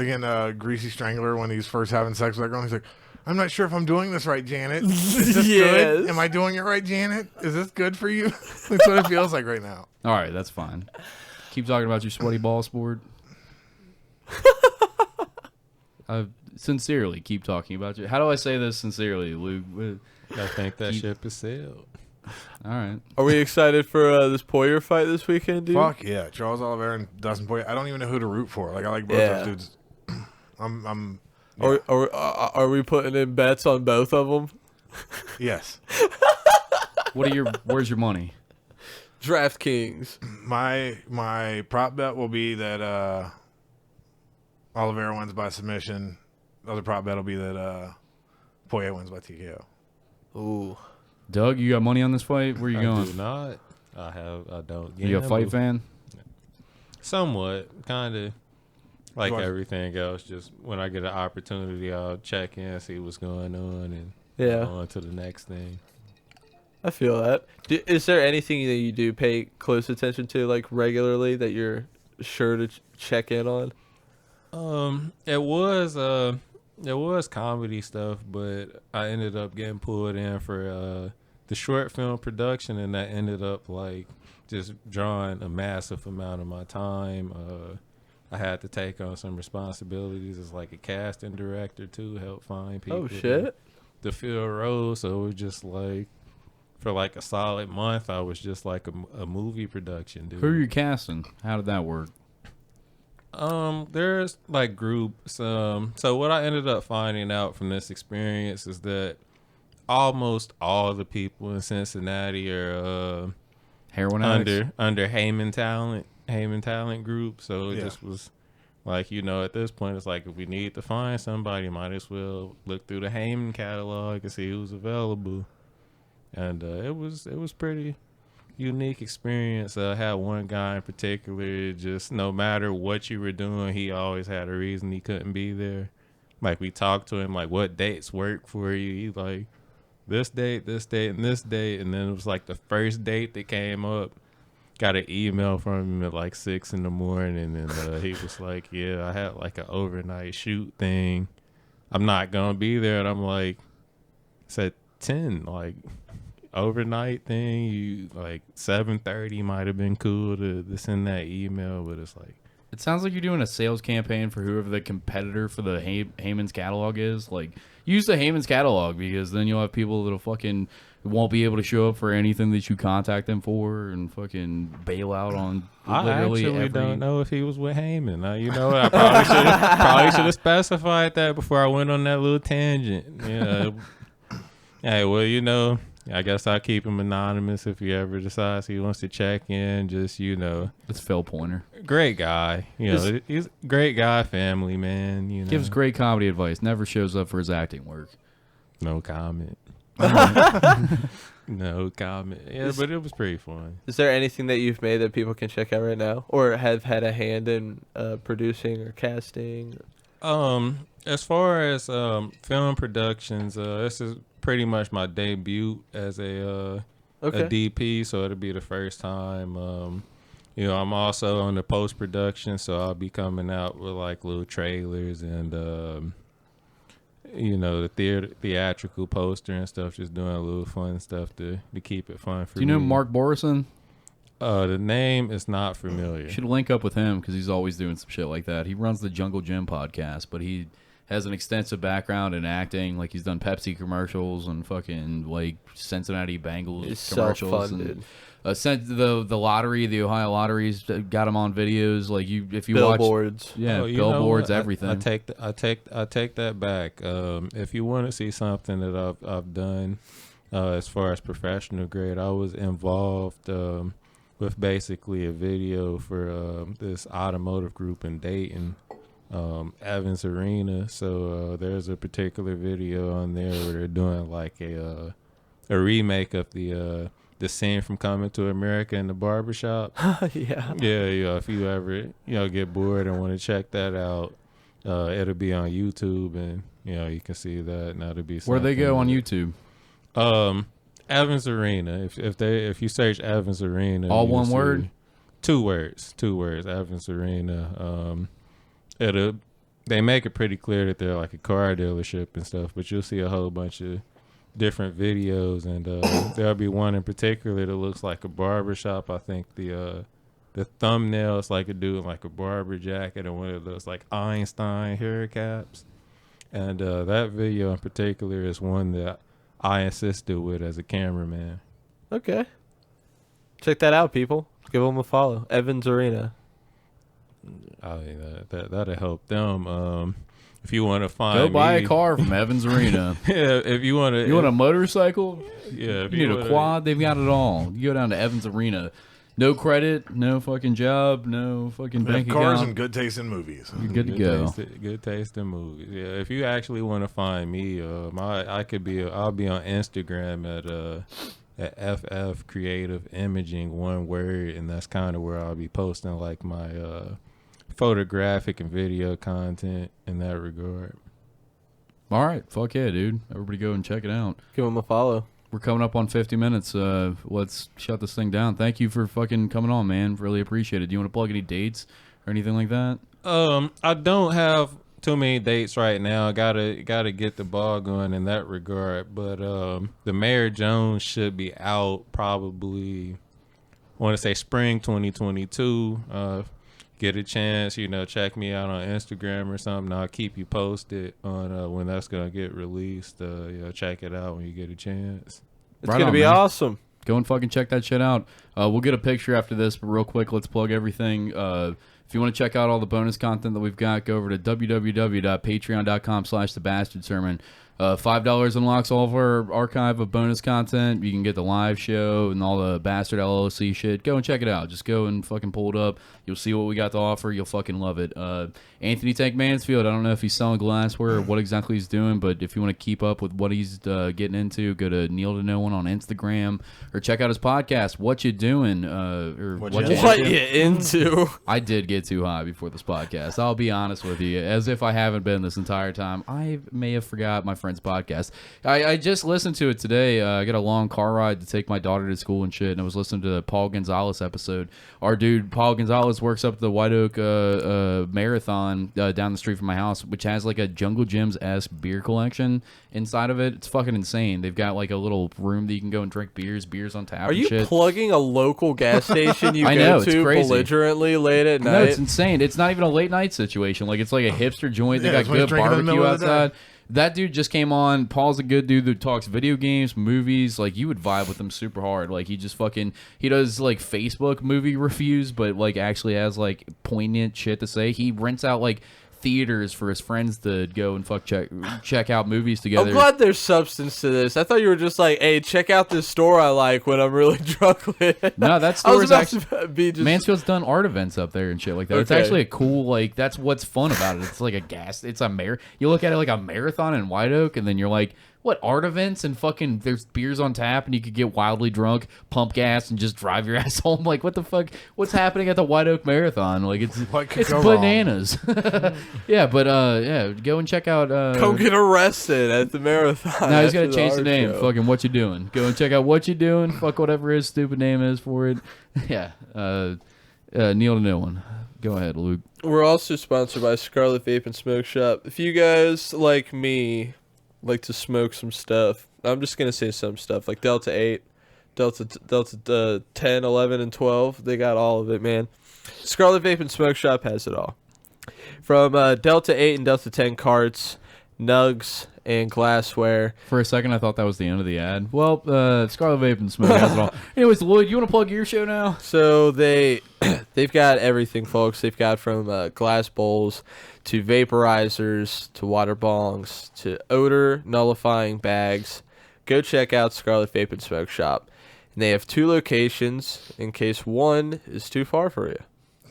in Greasy Strangler when he's first having sex with that girl. And he's like, "I'm not sure if I'm doing this right, Janet. Is this good?
Yes.
Am I doing it right, Janet? Is this good for you?" That's what it feels like right now.
All right, that's fine. Keep talking about your sweaty ball sport. Sincerely, keep talking about you. How do I say this sincerely, Luke?
I think that ship is sailed.
All right.
Are we excited for this Poirier fight this weekend, dude?
Fuck yeah, Charles Oliveira and Dustin Poirier. I don't even know who to root for. Like, I like both
Yeah.
those dudes. I'm
Are we putting in bets on both of them?
yes.
Where's your money?
DraftKings.
My prop bet will be that Oliveira wins by submission. The other prop bet will be that Poirier wins by TKO.
Ooh.
Doug, you got money on this fight? Where you
I
going?
do not. I don't.
You a fight
gamble.
fan?
Somewhat, kind of. Like
Watch-
everything else, just when I get an opportunity, I'll check in, see what's going on, and
Yeah.
go on to the next thing.
I feel that. Is there anything that you do pay close attention to, like regularly, that you're sure to check in on?
It was comedy stuff, but I ended up getting pulled in for the short film production, and that ended up like just drawing a massive amount of my time. I had to take on some responsibilities as like a casting director too, help find people.
Oh shit!
To fill roles, so it was just like for like a solid month, I was just like a movie production dude.
Who are you casting? How did that work?
There's like groups. So what I ended up finding out from this experience is that almost all the people in Cincinnati are
Heroin addicts?
under Heyman Talent Group. So it just was like, you know, at this point it's like if we need to find somebody, might as well look through the Heyman catalog and see who's available. And it was pretty unique experience. I had one guy in particular, just no matter what you were doing, he always had a reason he couldn't be there. Like we talked to him, like what dates work for you? He like this date, and this date, and then it was like the first date that came up. Got an email from him at like 6 a.m, and he was like, "Yeah, I had like an overnight shoot thing. I'm not gonna be there." And I'm like, "It's at 10, like." Overnight thing, you like 7:30 might have been cool to send that email, but it's like
it sounds like you're doing a sales campaign for whoever the competitor for the Heyman's catalog is. Like, use the Heyman's catalog because then you'll have people that'll fucking won't be able to show up for anything that you contact them for and fucking bail out on.
I
literally
actually
every...
don't know if he was with Heyman. You know, I probably should have specified that before I went on that little tangent. Yeah. Hey, well, you know, I guess I'll keep him anonymous if he ever decides he wants to check in. Just, you know.
It's Phil Pointer.
Great guy. You know, he's a great guy, family, man. You know.
Gives great comedy advice. Never shows up for his acting work.
No comment. No comment. Yeah, but it was pretty fun.
Is there anything that you've made that people can check out right now? Or have had a hand in producing or casting?
As far as film productions, this is pretty much my debut as a DP, so it'll be the first time. You know, I'm also on the post production, so I'll be coming out with like little trailers and you know, the theatrical poster and stuff, just doing a little fun stuff to keep it fun for me.
Do you know Mark Borison?
The name is not familiar.
You should link up with him because he's always doing some shit like that. He runs the Jungle Gym podcast, but he has an extensive background in acting. Like, he's done Pepsi commercials and fucking like Cincinnati Bengals
He's
commercials.
self-funded.
The lottery, the Ohio lotteries, got him on videos. Like, if you
Billboards.
watch, yeah,
you know
billboards,
what?
everything.
I take that back. If you want to see something that I've done as far as professional grade, I was involved with basically a video for this automotive group in Dayton, Evans Arena. So there's a particular video on there where they're doing like a remake of the scene from Coming to America in the barbershop.
Yeah.
Yeah. If you ever, get bored and want to check that out, it'll be on YouTube, and you can see that. And that'll be
Where they go on YouTube?
Evans Arena. If you search Evans Arena,
all one word.
2 words. Evans Arena. They make it pretty clear that they're like a car dealership and stuff, but you'll see a whole bunch of different videos, and there'll be one in particular that looks like a barber shop. I think the thumbnail is like a dude in like a barber jacket and one of those like Einstein hair caps, and that video in particular is one that I assisted with as a cameraman.
Okay. Check that out, people. Give them a follow. Evans Arena.
I mean, that'll help them. If you want to find
go buy a car from Evans Arena.
Yeah, if you want to.
You want a motorcycle?
Yeah.
If you need a quad, they've got it all. You go down to Evans Arena. No credit, no fucking job, no fucking bank account.
Cars and good taste in movies.
You're good to go.
Good taste in movies. Yeah, if you actually want to find me, I'll be on Instagram at FF Creative Imaging, one word, and that's kind of where I'll be posting like my photographic and video content in that regard.
All right, fuck yeah, dude. Everybody go and check it out.
Give them a follow.
We're coming up on 50 minutes. Let's shut this thing down. Thank you for fucking coming on, man. Really appreciate it. Do you want to plug any dates or anything like that?
I don't have too many dates right now. Gotta get the ball going in that regard. But the Mayor Jones should be out probably, I want to say spring 2022. Get a chance, check me out on Instagram or something. I'll keep you posted on when that's gonna get released. Check it out when you get a chance.
It's gonna be awesome.
Go and fucking check that shit out. We'll get a picture after this, but real quick, let's plug everything. If you want to check out all the bonus content that we've got, go over to www.patreon.com/thebastardsermon. $5 unlocks all of our archive of bonus content. You can get the live show and all the Bastard LLC shit. Go and check it out. Just go and fucking pull it up. You'll see what we got to offer. You'll fucking love it. Anthony Tank Mansfield, I don't know if he's selling glassware or what exactly he's doing, but if you want to keep up with what he's getting into, go to Neil to No One on Instagram or check out his podcast, What You Doing? Or
What You Into?
I did get too high before this podcast. I'll be honest with you. As if I haven't been this entire time. I may have forgot my friend's podcast. I just listened to it today. I got a long car ride to take my daughter to school and shit, and I was listening to the Paul Gonzalez episode. Our dude, Paul Gonzalez, works up at the White Oak Marathon down the street from my house, which has like a Jungle Gyms-esque beer collection inside of it. It's fucking insane. They've got like a little room that you can go and drink beers on tap.
Are you
shit.
Plugging a local gas station you
I know,
go to belligerently late at night?
No, it's insane. It's not even a late night situation. Like, it's like a hipster joint. They got good barbecue outside. That dude just came on. Paul's a good dude that talks video games, movies. Like, you would vibe with him super hard. Like, he just fucking, he does like Facebook movie reviews, but like actually has like poignant shit to say. He rents out like theaters for his friends to go and check out movies together.
I'm glad there's substance to this. I thought you were just like, hey, check out this store I like when I'm really drunk.
No, that store is actually Mansfield's done art events up there and shit like that. Okay. It's actually a cool, like, that's what's fun about it. It's like you look at it like a marathon in White Oak, and then you're like, what, art events and fucking there's beers on tap and you could get wildly drunk, pump gas, and just drive your ass home. Like, what the fuck? What's happening at the White Oak Marathon? Like, it's bananas. Yeah, but go and check out.
Come get arrested at the marathon.
No, he's got to change the name. Fucking What You Doing? Go and check out What You Doing. Fuck whatever his stupid name is for it. Yeah. Neil to No One. Go ahead, Luke.
We're also sponsored by Scarlet Vape and Smoke Shop. If you guys, like me, like to smoke some stuff, I'm just going to say some stuff, like Delta 8, Delta 10, 11, and 12. They got all of it, man. Scarlet Vape and Smoke Shop has it all. From Delta 8 and Delta 10 carts, nugs, and glassware.
For a second, I thought that was the end of the ad. Well, Scarlet Vape and Smoke has it all. Anyways, Lloyd, you want to plug your show now?
So they've got everything, folks. They've got from glass bowls to vaporizers to water bongs to odor nullifying bags. Go check out Scarlet Vape and Smoke Shop. And they have 2 locations in case one is too far for you.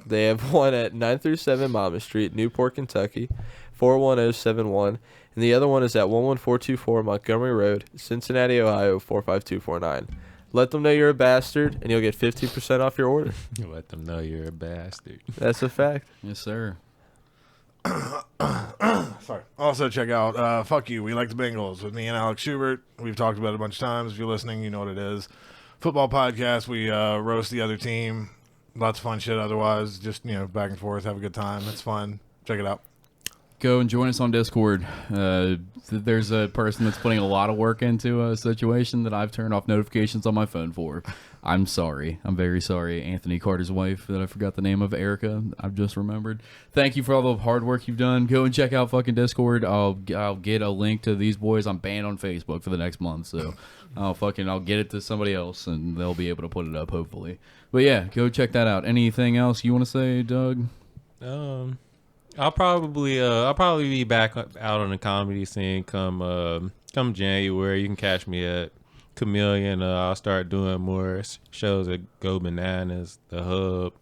They have one at 937 Monmouth Street, Newport, Kentucky, 41071. And the other one is at 11424 Montgomery Road, Cincinnati, Ohio, 45249. Let them know you're a bastard, and you'll get 15% off your order.
You let them know you're a bastard.
That's a fact.
Yes, sir.
Sorry. Also, check out Fuck You, We Like The Bengals with me and Alex Schubert. We've talked about it a bunch of times. If you're listening, you know what it is. Football podcast. We roast the other team. Lots of fun shit otherwise. Just, back and forth. Have a good time. It's fun. Check it out.
Go and join us on Discord. There's a person that's putting a lot of work into a situation that I've turned off notifications on my phone for. I'm sorry. I'm very sorry. Anthony Carter's wife that I forgot the name of, Erica. I've just remembered. Thank you for all the hard work you've done. Go and check out fucking Discord. I'll get a link to these boys. I'm banned on Facebook for the next month, so I'll get it to somebody else and they'll be able to put it up hopefully. But yeah, go check that out. Anything else you want to say, Doug?
I'll probably be back out on the comedy scene come January. You can catch me at Chameleon. I'll start doing more shows at Go Bananas, the Hub.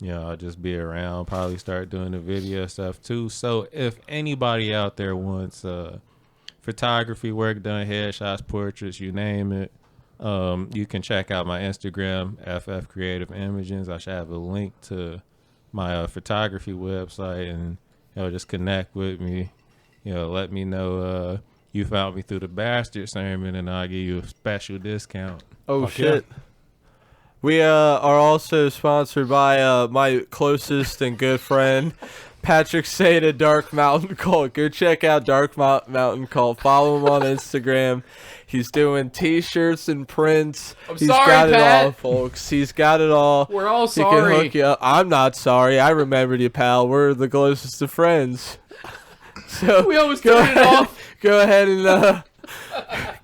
I'll just be around. Probably start doing the video stuff too. So if anybody out there wants photography work done, headshots, portraits, you name it, you can check out my Instagram, FF Creative Images. I should have a link to my photography website, and just connect with me. Let me know you found me through the Bastard Sermon, and I'll give you a special discount.
Oh, shit. Yeah. We are also sponsored by my closest and good friend, Patrick saying a Dark Mountain Cult. Go check out Dark Mountain Cult. Follow him on Instagram. He's doing T-shirts and prints. He's
sorry,
got
Pat.
it all, folks. He's got it all.
We're all
He can
sorry.
hook you up. I'm not sorry. I remembered you, pal. We're the closest of friends. So
We always
go
turn it
ahead,
off.
go ahead and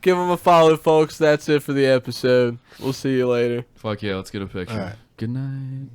give him a follow, folks. That's it for the episode. We'll see you later.
Fuck yeah, let's get a picture.
All right.
Good night.